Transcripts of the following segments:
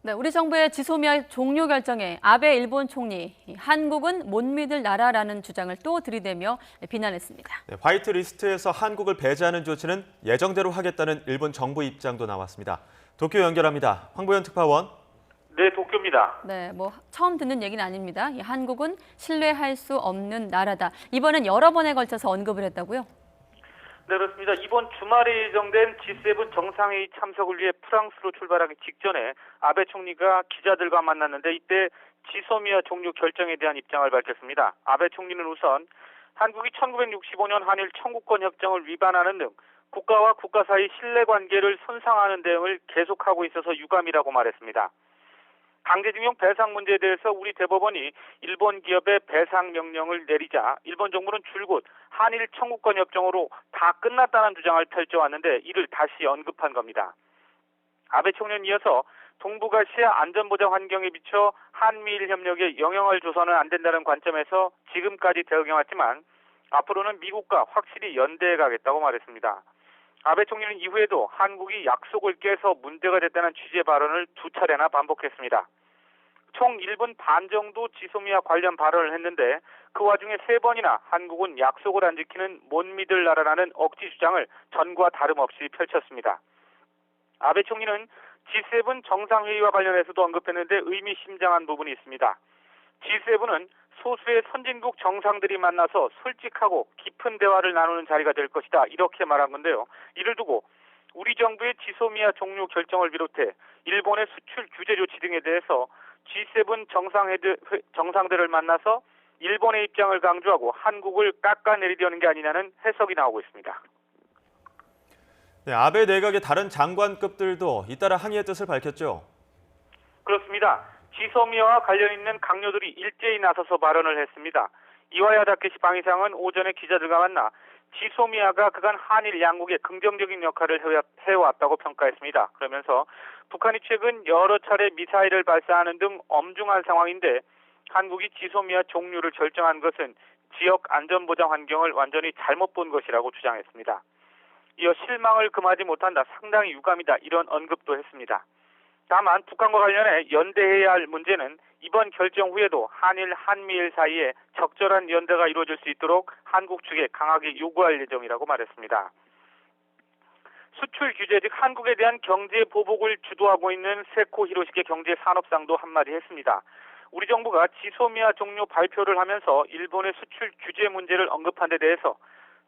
네, 우리 정부의 지소미아 종료 결정에 아베 일본 총리, 한국은 못 믿을 나라라는 주장을 또 들이대며 비난했습니다. 네, 화이트 리스트에서 한국을 배제하는 조치는 예정대로 하겠다는 일본 정부 입장도 나왔습니다. 도쿄 연결합니다. 황보현 특파원. 네, 도쿄입니다. 네, 처음 듣는 얘기는 아닙니다. 이 한국은 신뢰할 수 없는 나라다. 이번엔 여러 번에 걸쳐서 언급을 했다고요? 네, 그렇습니다. 이번 주말에 예정된 G7 정상회의 참석을 위해 프랑스로 출발하기 직전에 아베 총리가 기자들과 만났는데 이때 지소미아 종료 결정에 대한 입장을 밝혔습니다. 아베 총리는 우선 한국이 1965년 한일 청구권 협정을 위반하는 등 국가와 국가 사이 신뢰관계를 손상하는 대응을 계속하고 있어서 유감이라고 말했습니다. 강제징용 배상 문제에 대해서 우리 대법원이 일본 기업에 배상 명령을 내리자 일본 정부는 줄곧 한일 청구권 협정으로 다 끝났다는 주장을 펼쳐왔는데 이를 다시 언급한 겁니다. 아베 총리는 이어서 동북아시아 안전보장 환경에 비춰 한미일 협력에 영향을 줘서는 안 된다는 관점에서 지금까지 대응해왔지만 앞으로는 미국과 확실히 연대해 가겠다고 말했습니다. 아베 총리는 이후에도 한국이 약속을 깨서 문제가 됐다는 취지의 발언을 두 차례나 반복했습니다. 총 1분 반 정도 지소미아 관련 발언을 했는데 그 와중에 3번이나 한국은 약속을 안 지키는 못 믿을 나라라는 억지 주장을 전과 다름없이 펼쳤습니다. 아베 총리는 G7 정상회의와 관련해서도 언급했는데 의미심장한 부분이 있습니다. G7은 소수의 선진국 정상들이 만나서 솔직하고 깊은 대화를 나누는 자리가 될 것이다. 이렇게 말한 건데요. 이를 두고 우리 정부의 지소미아 종료 결정을 비롯해 일본의 수출 규제 조치 등에 대해서 G7 정상들을 만나서 일본의 입장을 강조하고 한국을 깎아내리려는 게 아니냐는 해석이 나오고 있습니다. 네, 아베 내각의 다른 장관급들도 잇따라 항의의 뜻을 밝혔죠. 그렇습니다. 지소미아와 관련 있는 강요들이 일제히 나서서 발언을 했습니다. 이와야 다케시 방위상은 오전에 기자들과 만나 지소미아가 그간 한일 양국의 긍정적인 역할을 해왔다고 평가했습니다. 그러면서 북한이 최근 여러 차례 미사일을 발사하는 등 엄중한 상황인데 한국이 지소미아 종료를 결정한 것은 지역 안전보장 환경을 완전히 잘못 본 것이라고 주장했습니다. 이어 실망을 금하지 못한다, 상당히 유감이다 이런 언급도 했습니다. 다만 북한과 관련해 연대해야 할 문제는 이번 결정 후에도 한미일 사이에 적절한 연대가 이루어질 수 있도록 한국 측에 강하게 요구할 예정이라고 말했습니다. 수출 규제 즉 한국에 대한 경제 보복을 주도하고 있는 세코 히로시게 경제산업상도 한마디 했습니다. 우리 정부가 지소미아 종료 발표를 하면서 일본의 수출 규제 문제를 언급한 데 대해서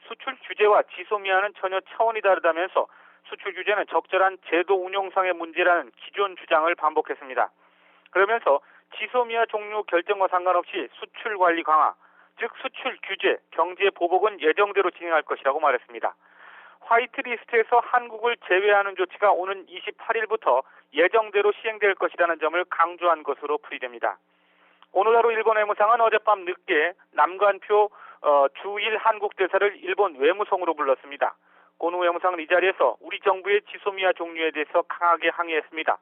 수출 규제와 지소미아는 전혀 차원이 다르다면서 수출 규제는 적절한 제도 운용상의 문제라는 기존 주장을 반복했습니다. 그러면서 지소미아 종료 결정과 상관없이 수출 관리 강화, 즉 수출 규제, 경제 보복은 예정대로 진행할 것이라고 말했습니다. 화이트 리스트에서 한국을 제외하는 조치가 오는 28일부터 예정대로 시행될 것이라는 점을 강조한 것으로 풀이됩니다. 오늘 하루 일본 외무상은 어젯밤 늦게 남관표 주1 한국 대사를 일본 외무성으로 불렀습니다. 고노 외무상은 이 자리에서 우리 정부의 지소미아 종료에 대해서 강하게 항의했습니다.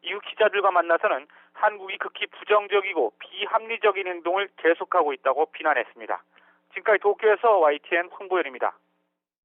이후 기자들과 만나서는 한국이 극히 부정적이고 비합리적인 행동을 계속하고 있다고 비난했습니다. 지금까지 도쿄에서 YTN 황보현입니다.